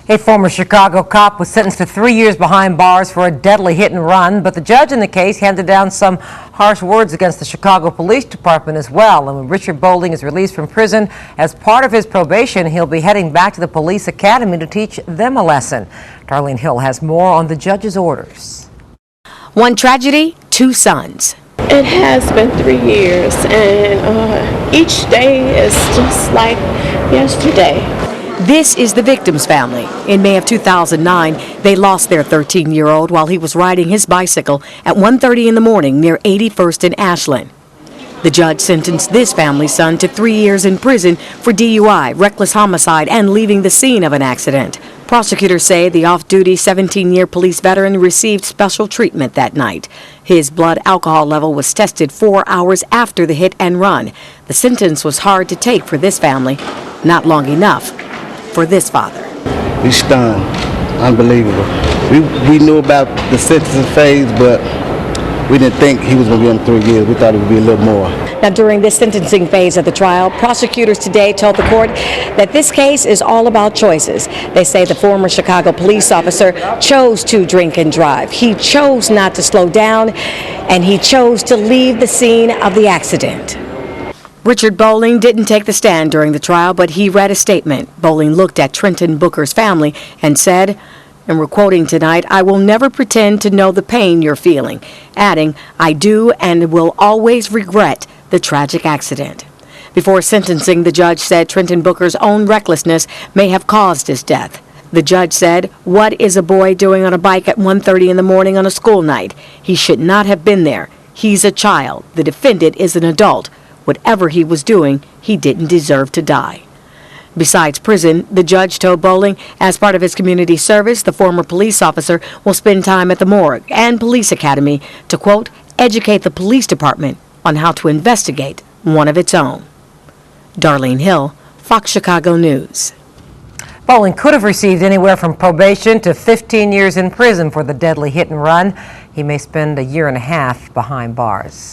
A former Chicago cop was sentenced to 3 years behind bars for a deadly hit and run, but the judge in the case handed down some harsh words against the Chicago Police Department as well. And when Richard Bolling is released from prison, as part of his probation, he'll be heading back to the police academy to teach them a lesson. Darlene Hill has more on the judge's orders. One tragedy, two sons. It has been 3 years, and each day is just like yesterday. This is the victim's family. In May of 2009, they lost their 13-year-old while he was riding his bicycle at 1:30 in the morning near 81st and Ashland. The judge sentenced this family's son to 3 years in prison for DUI, reckless homicide, and leaving the scene of an accident. Prosecutors say the off-duty 17-year police veteran received special treatment that night. His blood alcohol level was tested 4 hours after the hit and run. The sentence was hard to take for this family, not long enough for this father. We stunned. Unbelievable. We knew about the sentencing phase, but we didn't think he was going to be on 3 years. We thought it would be a little more. Now, during this sentencing phase of the trial, prosecutors today told the court that this case is all about choices. They say the former Chicago police officer chose to drink and drive. He chose not to slow down, and he chose to leave the scene of the accident. Richard Bolling didn't take the stand during the trial, but he read a statement. Bolling looked at Trenton Booker's family and said, and we're quoting tonight, "I will never pretend to know the pain you're feeling," adding, "I do and will always regret the tragic accident." Before sentencing, the judge said Trenton Booker's own recklessness may have caused his death. The judge said, "What is a boy doing on a bike at 1:30 in the morning on a school night? He should not have been there. He's a child. The defendant is an adult. Whatever he was doing, he didn't deserve to die." Besides prison, the judge told Bolling, as part of his community service, the former police officer will spend time at the morgue and police academy to, quote, educate the police department on how to investigate one of its own. Darlene Hill, Fox Chicago News. Bolling could have received anywhere from probation to 15 years in prison for the deadly hit and run. He may spend a year and a half behind bars.